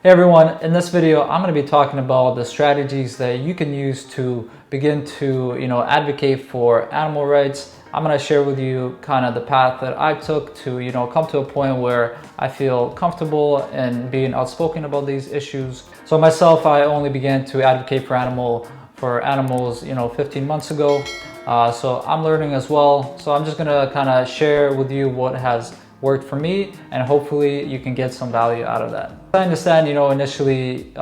Hey everyone, in this video I'm going to be talking about the strategies that you can use to begin to advocate for animal rights. I'm going to share with you kind of the path that I took to come to a point where I feel comfortable in being outspoken about these issues. So myself, I only began to advocate for animals 15 months ago. So I'm learning as well. So I'm just going to kind of share with you what has worked for me, and hopefully you can get some value out of that. I understand, initially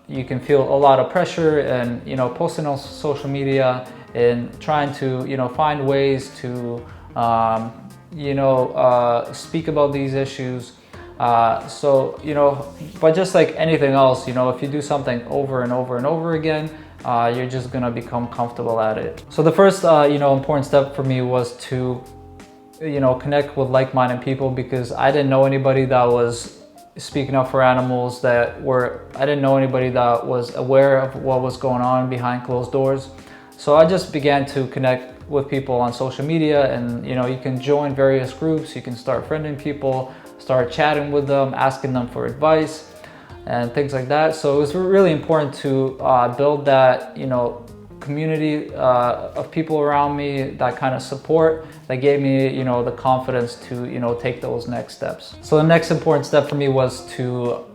you can feel a lot of pressure and posting on social media and trying to find ways to speak about these issues. But just like anything else, if you do something over and over and over again, you're just gonna become comfortable at it. So the first important step for me was to connect with like-minded people, because I didn't know anybody that was speaking up for animals, I didn't know anybody that was aware of what was going on behind closed doors. So I just began to connect with people on social media, and you can join various groups, you can start friending people, start chatting with them, asking them for advice and things like that. So it was really important to build that community of people around me, that kind of support that gave me the confidence to take those next steps. So the next important step for me was to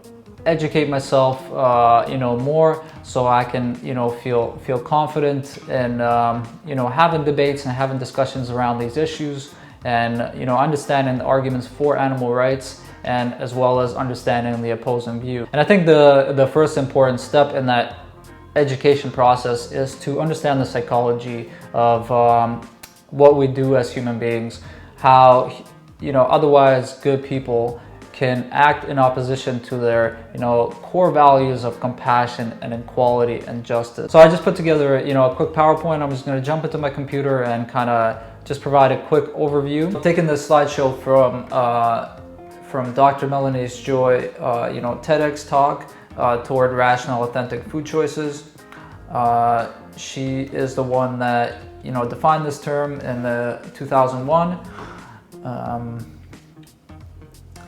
educate myself more, so I can feel confident in having debates and having discussions around these issues, and understanding the arguments for animal rights, and as well as understanding the opposing view. And I think the first important step in that education process is to understand the psychology of what we do as human beings, how otherwise good people can act in opposition to their core values of compassion and equality and justice. So I just put together a quick PowerPoint. I'm just going to jump into my computer and kind of just provide a quick overview. I'm taking this slideshow from Dr. Melanie's Joy TEDx talk toward rational, authentic food choices. She is the one that defined this term in 2001.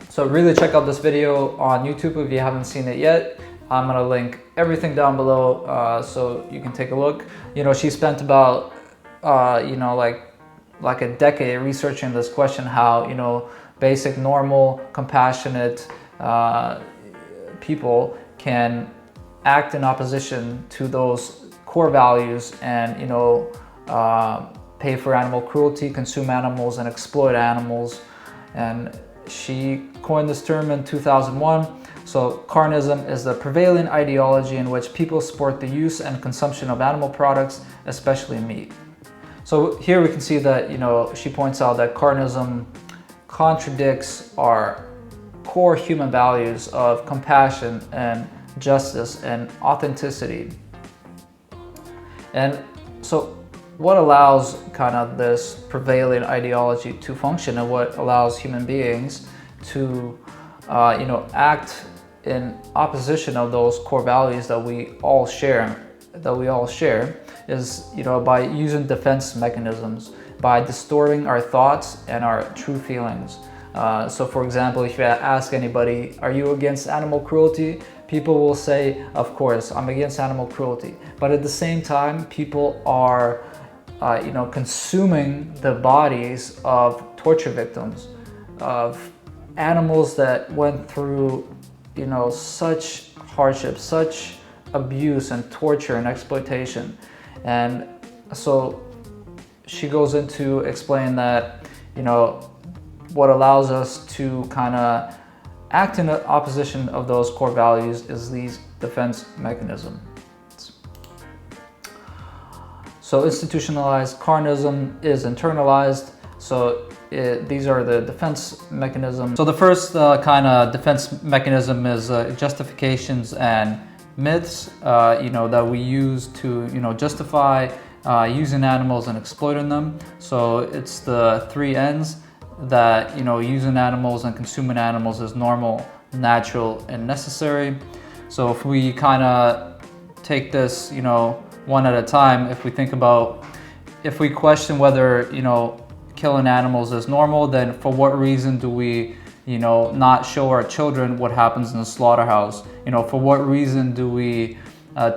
So really check out this video on YouTube if you haven't seen it yet. I'm gonna link everything down below so you can take a look. She spent about like a decade researching this question, how basic, normal, compassionate people can act in opposition to those core values and pay for animal cruelty, consume animals, and exploit animals. And she coined this term in 2001. So carnism is the prevailing ideology in which people support the use and consumption of animal products, especially meat. So here we can see that she points out that carnism contradicts our core human values of compassion and justice and authenticity. And so what allows kind of this prevailing ideology to function, and what allows human beings to act in opposition of those core values that we all share is by using defense mechanisms, by distorting our thoughts and our true feelings. So for example, if you ask anybody, are you against animal cruelty? People will say, of course, I'm against animal cruelty. But at the same time, people are consuming the bodies of torture victims, of animals that went through such hardship, such abuse and torture and exploitation. And so she goes into explain that what allows us to kind of act in opposition of those core values is these defense mechanisms. So institutionalized carnism is internalized. So these are the defense mechanisms. So the first kind of defense mechanism is justifications and myths that we use to justify using animals and exploiting them. So it's the three N's, that using animals and consuming animals is normal, natural, and necessary. So if we kind of take this one at a time, if we question whether killing animals is normal, then for what reason do we you know, not show our children what happens in the slaughterhouse? You know, for what reason do we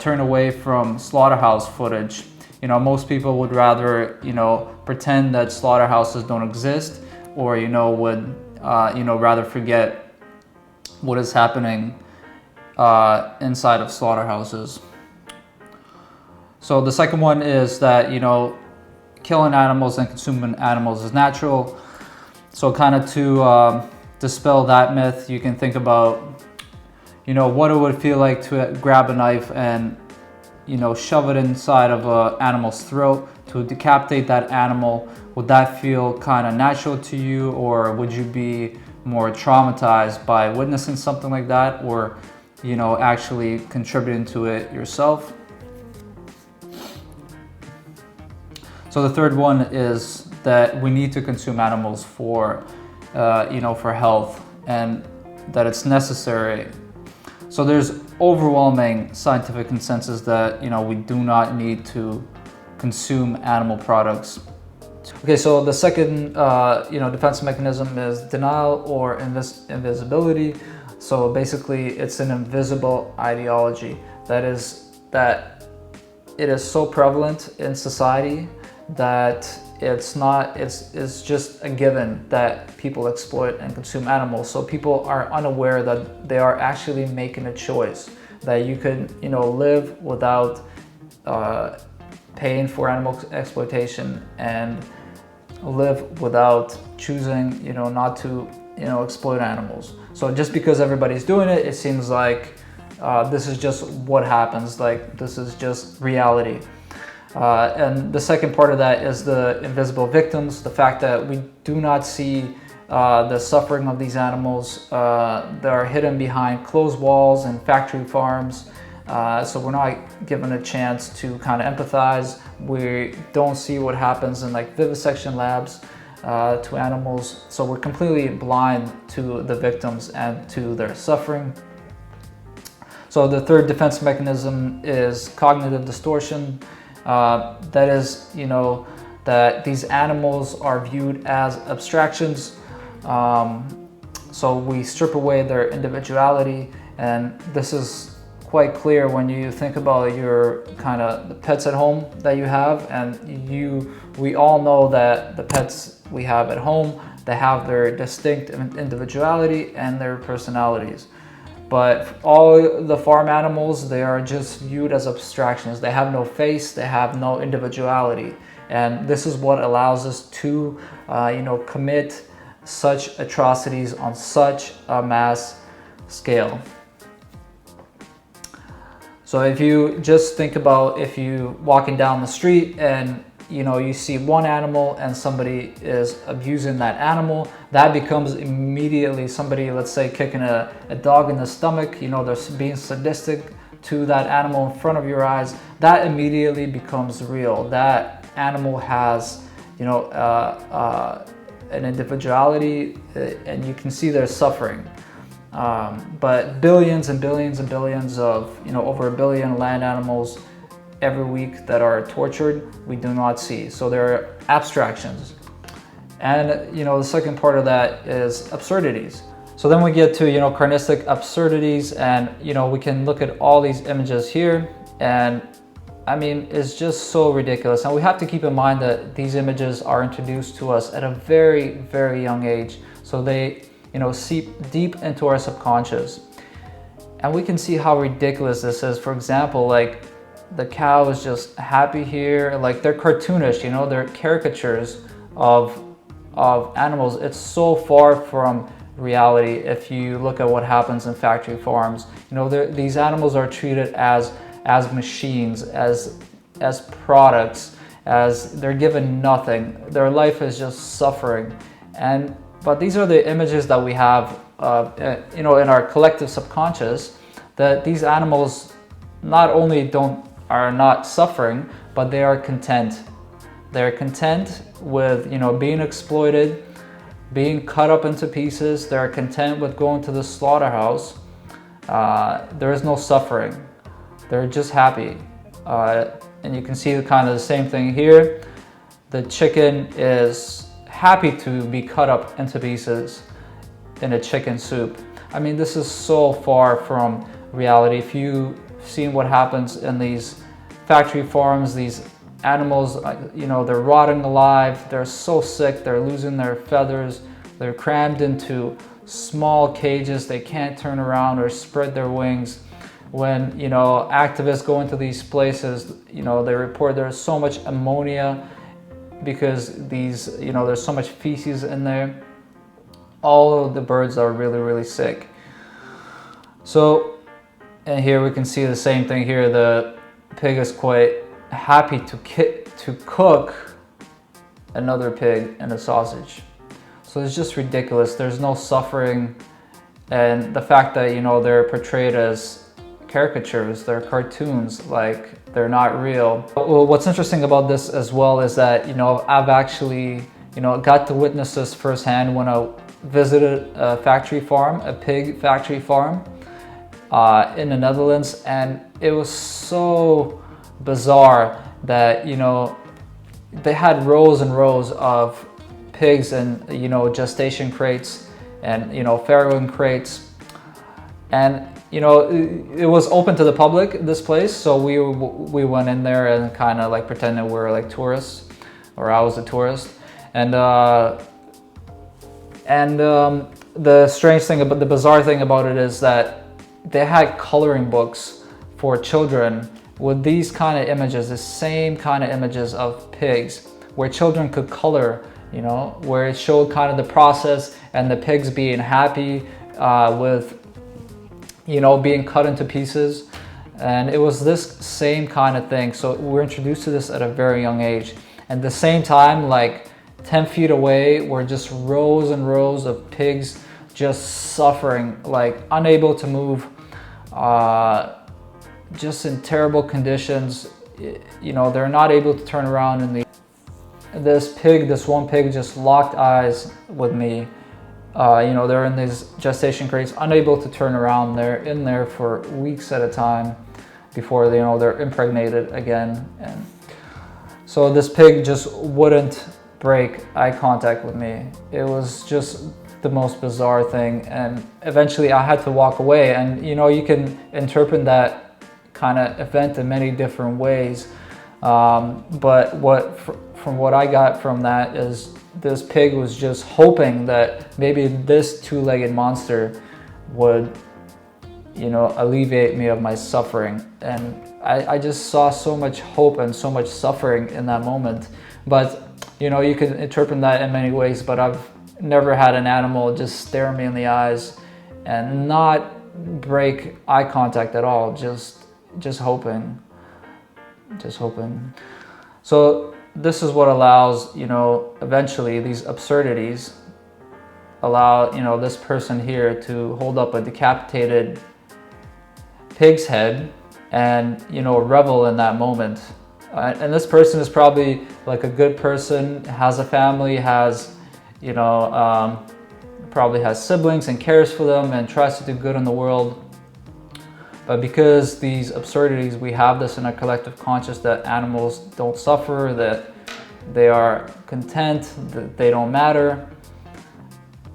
turn away from slaughterhouse footage? You know, most people would rather, you know, pretend that slaughterhouses don't exist, or, you know, would, you know, rather forget what is happening inside of slaughterhouses. So the second one is that, you know, killing animals and consuming animals is natural. So kind of to dispel that myth, you can think about, you know, what it would feel like to grab a knife and, you know, shove it inside of an animal's throat to decapitate that animal. Would that feel kind of natural to you, or would you be more traumatized by witnessing something like that, or, you know, actually contributing to it yourself? So the third one is that we need to consume animals for, you know, for health, and that it's necessary. So there's overwhelming scientific consensus that, you know, we do not need to consume animal products. Okay, so the second, you know, defense mechanism is denial or invisibility. So basically, it's an invisible ideology that it is so prevalent in society that it's just a given that people exploit and consume animals. So people are unaware that they are actually making a choice, that you could, you know, live without paying for animal exploitation, and live without choosing, you know, not to, you know, exploit animals. So just because everybody's doing it, it seems like this is just what happens, like this is just reality. And the second part of that is the invisible victims, the fact that we do not see the suffering of these animals that are hidden behind closed walls and factory farms. So we're not given a chance to kind of empathize. We don't see what happens in like vivisection labs to animals. So we're completely blind to the victims and to their suffering. So the third defense mechanism is cognitive distortion. That is, you know, that these animals are viewed as abstractions. So we strip away their individuality, and this is quite clear when you think about your kind of the pets at home that you have, and we all know that the pets we have at home, they have their distinct individuality and their personalities. But all the farm animals, they are just viewed as abstractions. They have no face, they have no individuality. And this is what allows us to, you know, commit such atrocities on such a mass scale. So if you just think about, if you walking down the street and, you know, you see one animal and somebody is abusing that animal, that becomes immediately somebody, let's say, kicking a dog in the stomach, you know, they're being sadistic to that animal in front of your eyes. That immediately becomes real. That animal has, you know, an individuality, and you can see their suffering. But billions and billions and billions of, you know, over 1 billion land animals every week that are tortured, we do not see. So they're abstractions. And, you know, the second part of that is absurdities. So then we get to, you know, carnistic absurdities, and, you know, we can look at all these images here, and I mean, it's just so ridiculous. And we have to keep in mind that these images are introduced to us at a very, very young age. So they, you know, seep deep into our subconscious. And we can see how ridiculous this is. For example, like, the cow is just happy here, like they're cartoonish, you know, they're caricatures of animals. It's so far from reality. If you look at what happens in factory farms, you know, these animals are treated as machines, as products, as they're given nothing. Their life is just suffering. But these are the images that we have, you know, in our collective subconscious, that these animals not only are not suffering, but they are content. They're content with, you know, being exploited, being cut up into pieces. They're content with going to the slaughterhouse. There is no suffering. They're just happy. And you can see kind of the same thing here. The chicken is happy to be cut up into pieces. in a chicken soup. I mean, this is so far from reality. If you've seen what happens in these factory farms, these animals, you know, they're rotting alive, they're so sick, they're losing their feathers, they're crammed into small cages, they can't turn around or spread their wings. When, you know, activists go into these places, you know, they report there's so much ammonia because these, you know, there's so much feces in there. All of the birds are really, really sick. So, and here we can see the same thing here. The pig is quite happy to cook another pig and a sausage. So it's just ridiculous. There's no suffering, and the fact that, you know, they're portrayed as caricatures, they're cartoons, like they're not real. Well, what's interesting about this as well is that, you know, I've actually, you know, got to witness this firsthand when I visited a factory farm, a pig factory farm in the Netherlands, and it was so bizarre that, you know, they had rows and rows of pigs and, you know, gestation crates and, you know, farrowing crates, and, you know, it was open to the public, this place, so we went in there and kind of like pretended we were like tourists, or I was a tourist, and the strange thing about the bizarre thing about it is that they had coloring books for children with these kind of images, the same kind of images of pigs, where children could color, you know, where it showed kind of the process and the pigs being happy with, you know, being cut into pieces. And it was this same kind of thing. So we're introduced to this at a very young age. At the same time, like 10 feet away were just rows and rows of pigs just suffering, like unable to move, just in terrible conditions. You know, they're not able to turn around, and this one pig just locked eyes with me. You know, they're in these gestation crates, unable to turn around. They're in there for weeks at a time before, you know, they're impregnated again. And so this pig just wouldn't break eye contact with me. It was just the most bizarre thing, and eventually I had to walk away. And, you know, you can interpret that kind of event in many different ways, but from what I got from that is this pig was just hoping that maybe this two-legged monster would, you know, alleviate me of my suffering. And I just saw so much hope and so much suffering in that moment. But, you know, you can interpret that in many ways, but I've never had an animal just stare me in the eyes and not break eye contact at all, just hoping. So this is what allows, you know, eventually these absurdities allow, you know, this person here to hold up a decapitated pig's head and, you know, revel in that moment. And this person is probably like a good person, has a family, has, you know, probably has siblings and cares for them and tries to do good in the world. But because these absurdities, we have this in our collective conscious that animals don't suffer, that they are content, that they don't matter.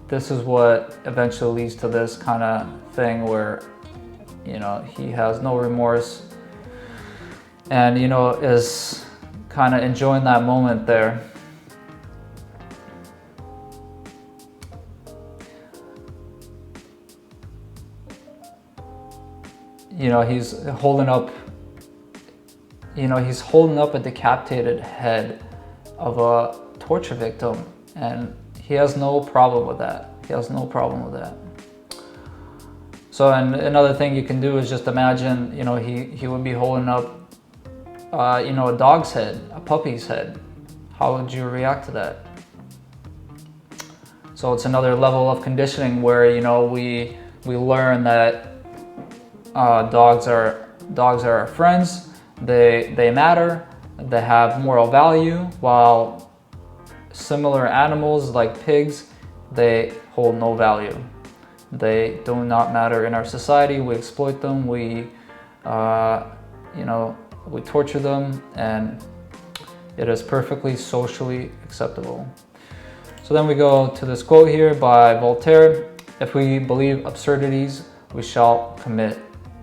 This is what eventually leads to this kind of thing where, you know, he has no remorse and, you know, is kind of enjoying that moment there. You know, he's holding up a decapitated head of a torture victim, and he has no problem with that. So, and another thing you can do is just imagine, you know, he would be holding up, you know, a dog's head, a puppy's head. How would you react to that? So it's another level of conditioning where, you know, we learn that dogs are our friends. They matter. They have moral value, while similar animals like pigs, they hold no value. They do not matter in our society. We exploit them. We, you know, we torture them, and it is perfectly socially acceptable. So then we go to this quote here by Voltaire. If we believe absurdities, we shall commit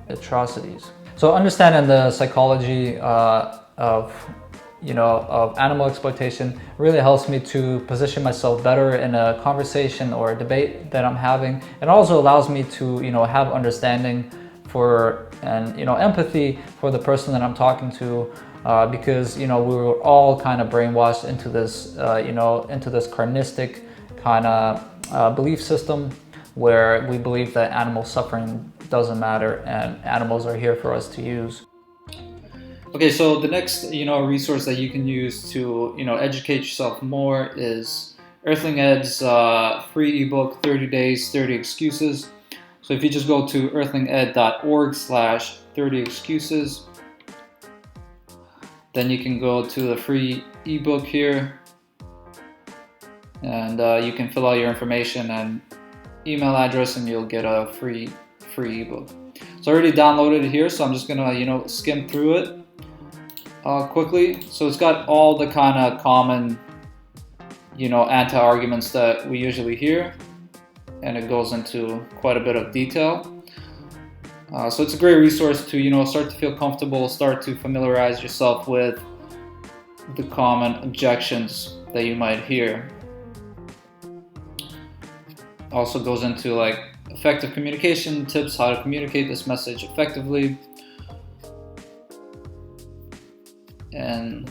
atrocities. So understanding the psychology of animal exploitation really helps me to position myself better in a conversation or a debate that I'm having. It also allows me to, have understanding for and empathy for the person that I'm talking to, because we were all kind of brainwashed into this into this carnistic kind of belief system where we believe that animal suffering doesn't matter and animals are here for us to use. Okay, so the next resource that you can use to educate yourself more is Earthling Ed's free ebook 30 Days 30 Excuses. So if you just go to earthlinged.org/30excuses, then you can go to the free ebook here, and you can fill out your information and email address, and you'll get a free ebook. So I already downloaded it here, so I'm just gonna skim through it quickly. So it's got all the kind of common anti-arguments that we usually hear, and it goes into quite a bit of detail. So it's a great resource to start to feel comfortable, start to familiarize yourself with the common objections that you might hear. Also goes into like effective communication tips, how to communicate this message effectively, and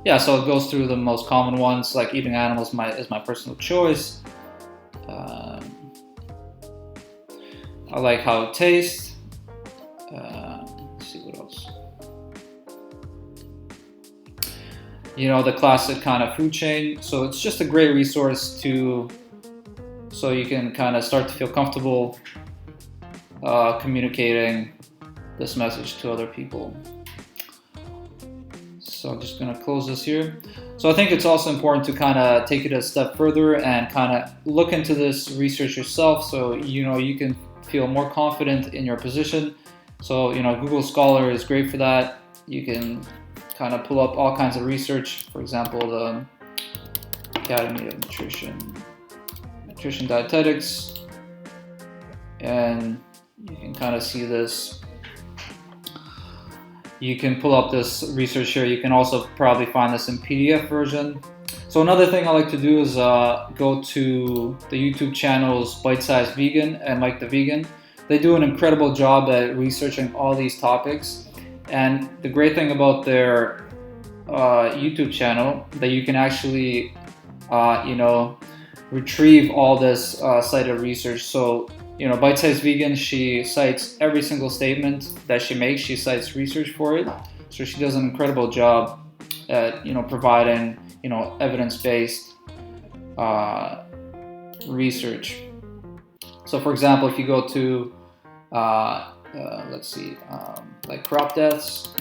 yeah, so it goes through the most common ones like eating animals is my personal choice. I like how it tastes. Let's see what else. The classic kind of food chain. So it's just a great resource so you can kind of start to feel comfortable communicating this message to other people. So I'm just gonna close this here. So I think it's also important to kind of take it a step further and kind of look into this research yourself, so you can feel more confident in your position. So Google Scholar is great for that. You can kind of pull up all kinds of research. For example, the Academy of Nutrition Dietetics, and you can kind of see this. You can pull up this research here. You can also probably find this in PDF version. So another thing I like to do is go to the YouTube channels Bite Size Vegan and Mike the Vegan. They do an incredible job at researching all these topics. And the great thing about their YouTube channel, that you can actually retrieve all this cited research. So Bite Size Vegan, she cites every single statement that she makes. She cites research for it. So she does an incredible job at providing evidence-based research. So for example, if you go to let's see, like crop deaths.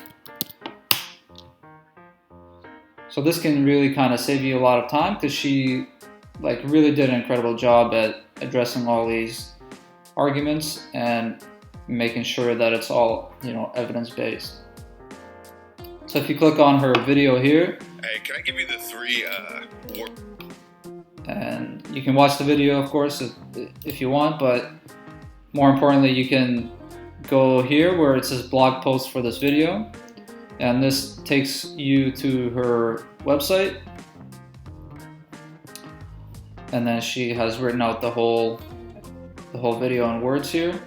So this can really kind of save you a lot of time, because she really did an incredible job at addressing all these arguments and making sure that it's all evidence-based. So if you click on her video here, hey, can I give you the three and you can watch the video, of course, if you want, but more importantly, you can go here where it says blog post for this video, and this takes you to her website, and then she has written out the whole video in words here,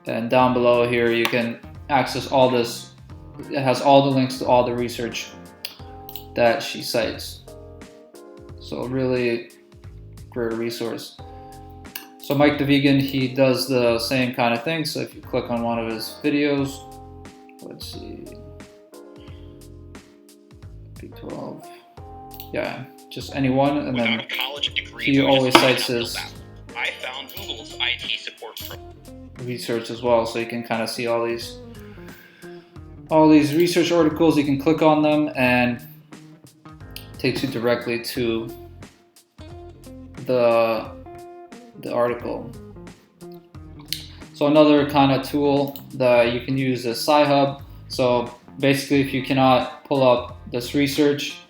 and down below here you can access all this. It has all the links to all the research that she cites. So really great resource. So Mike the Vegan, he does the same kind of thing. So if you click on one of his videos, let's see, B12, yeah, just any one, and then he always cites his research as well. So you can kind of see all these research articles. You can click on them and it takes you directly to the article. So another kind of tool that you can use is Sci-Hub. So basically, if you cannot pull up this research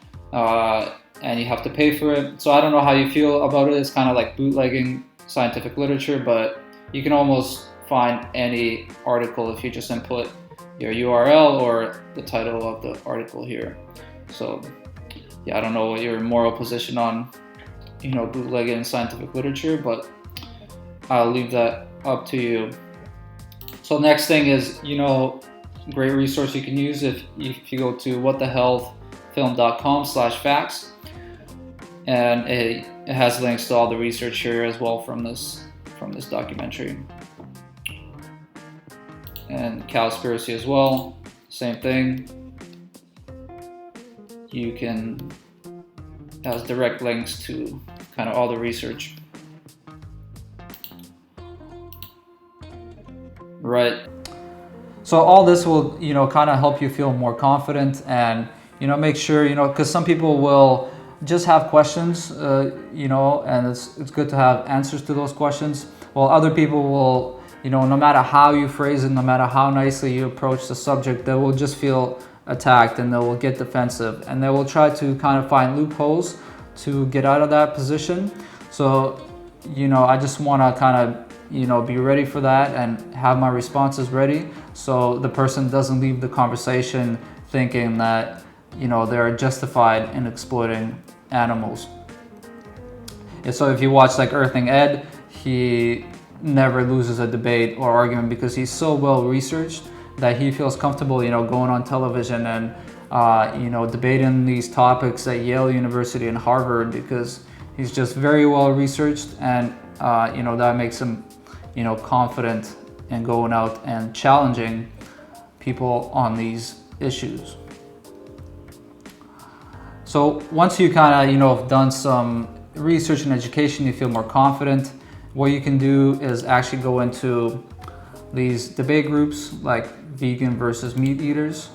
and you have to pay for it. So I don't know how you feel about it. It's kind of like bootlegging scientific literature, but you can almost find any article if you just input your URL or the title of the article here. So yeah, I don't know what your moral position on, bootlegging scientific literature, but I'll leave that up to you. So next thing is, great resource you can use if you go to whatthehealthfilm.com/facts, and it has links to all the research here as well from this documentary. And Cowspiracy as well, same thing. You can has direct links to kind of all the research. Right. So all this will, kind of help you feel more confident, and, make sure, because some people will just have questions, and it's good to have answers to those questions. While other people will, no matter how you phrase it, no matter how nicely you approach the subject, they will just feel attacked and they will get defensive, and they will try to kind of find loopholes to get out of that position. So, I just want to kind of, be ready for that and have my responses ready, so the person doesn't leave the conversation thinking that, they're justified in exploiting animals. And so if you watch like Earthling Ed, he never loses a debate or argument because he's so well researched that he feels comfortable, going on television and, debating these topics at Yale University and Harvard, because he's just very well researched, and, that makes him, confident in going out and challenging people on these issues. So once you kind of, have done some research and education, you feel more confident. What you can do is actually go into these debate groups like vegan versus meat eaters.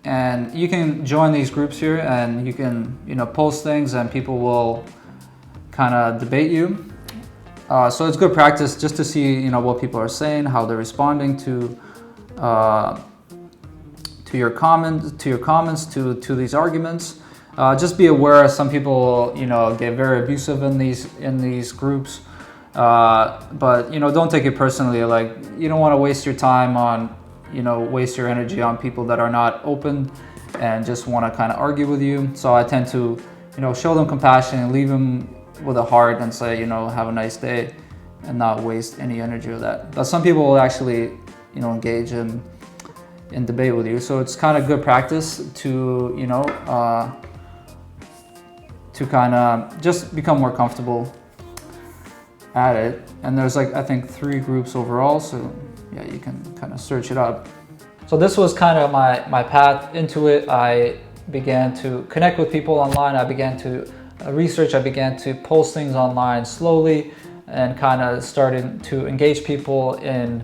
And you can join these groups here, and you can, post things, and people will kind of debate you. So it's good practice just to see, what people are saying, how they're responding to your comments, to these arguments. Just be aware, some people, get very abusive in these groups. But don't take it personally. Like, you don't want to waste your time on, waste your energy on people that are not open and just want to kind of argue with you. So I tend to, show them compassion and leave them with a heart and say, have a nice day, and not waste any energy of that. But some people will actually, engage in debate with you. So it's kind of good practice to, to kind of just become more comfortable at it. And there's like, I think 3 groups overall. So yeah, you can kind of search it up. So this was kind of my path into it. I began to connect with people online. I began to research. I began to post things online slowly, and kind of started to engage people in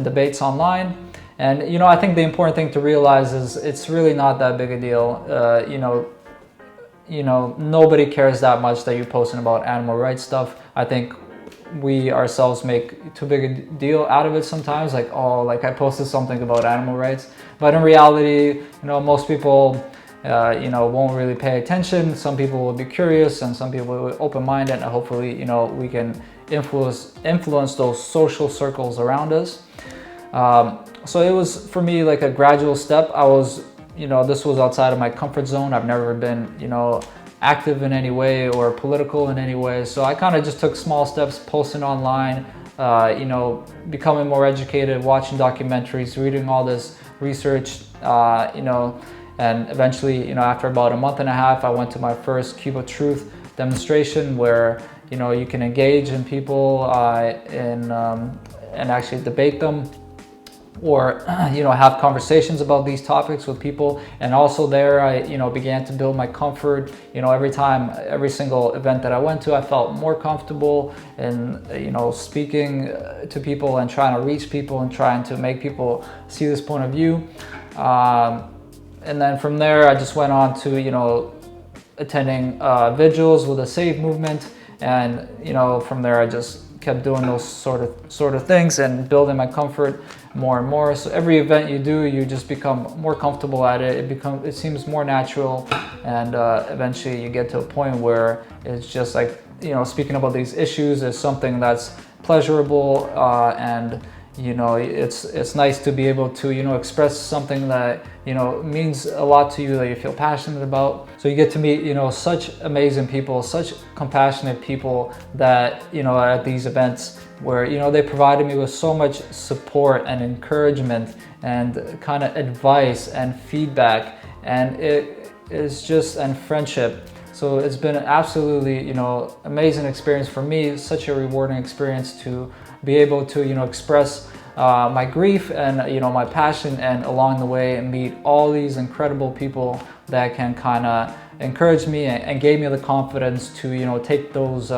debates online. And I think the important thing to realize is it's really not that big a deal. Nobody cares that much that you're posting about animal rights stuff. I think we ourselves make too big a deal out of it sometimes, like, oh, like I posted something about animal rights. But in reality, most people won't really pay attention. Some people will be curious, and some people will be open-minded, and hopefully, we can influence those social circles around us. So it was, for me, like a gradual step. I was, this was outside of my comfort zone. I've never been, active in any way or political in any way. So I kind of just took small steps, posting online, becoming more educated, watching documentaries, reading all this research, and eventually, after about a month and a half, I went to my first Cube of Truth demonstration where, you can engage in people and actually debate them, or have conversations about these topics with people. And also there I began to build my comfort. Every single event that I went to, I felt more comfortable in speaking to people and trying to reach people and trying to make people see this point of view. And then from there I just went on to attending vigils with the Save movement, And you know, from there I just kept doing those sort of things and building my comfort more and more. So every event you do, you just become more comfortable at it. It seems more natural, and eventually you get to a point where it's just like, you know, speaking about these issues is something that's pleasurable, and you know, it's nice to be able to, you know, express something that, you know, means a lot to you, that you feel passionate about. So you get to meet, you know, such amazing people, such compassionate people that, you know, at these events where, you know, they provided me with so much support and encouragement and kind of advice and feedback, and it is just, and friendship. So it's been an absolutely, you know, amazing experience for me, such a rewarding experience to be able to, you know, express my grief and, you know, my passion, and along the way meet all these incredible people that can kind of encourage me and gave me the confidence to, you know, take those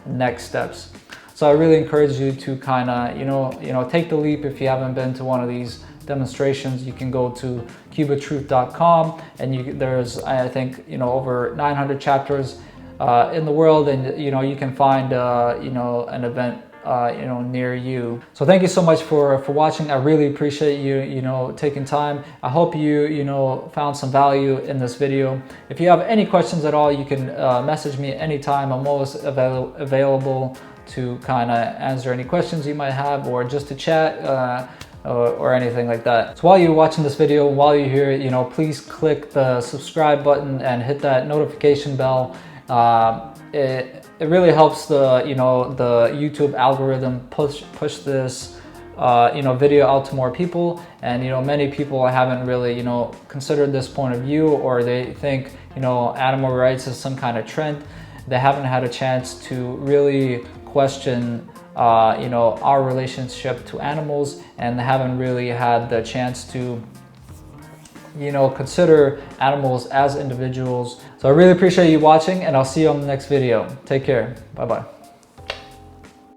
next steps. So I really encourage you to kind of, you know, take the leap. If you haven't been to one of these demonstrations, you can go to cubatruth.com, and there's, I think, you know, over 900 chapters in the world, and you know, you can find you know, an event you know, near you. So thank you so much for watching. I really appreciate you know, taking time. I hope you know, found some value in this video. If you have any questions at all, you can message me anytime. I'm always available to kind of answer any questions you might have, or just to chat or anything like that. So while you're watching this video, while you're here, you know, please click the subscribe button and hit that notification bell. It really helps the, you know, the YouTube algorithm push this you know, video out to more people. And you know, many people haven't really, you know, considered this point of view, or they think, you know, animal rights is some kind of trend. They haven't had a chance to really question you know, our relationship to animals, and they haven't really had the chance to, you know, consider animals as individuals. So I really appreciate you watching, and I'll see you on the next video. Take care. Bye bye.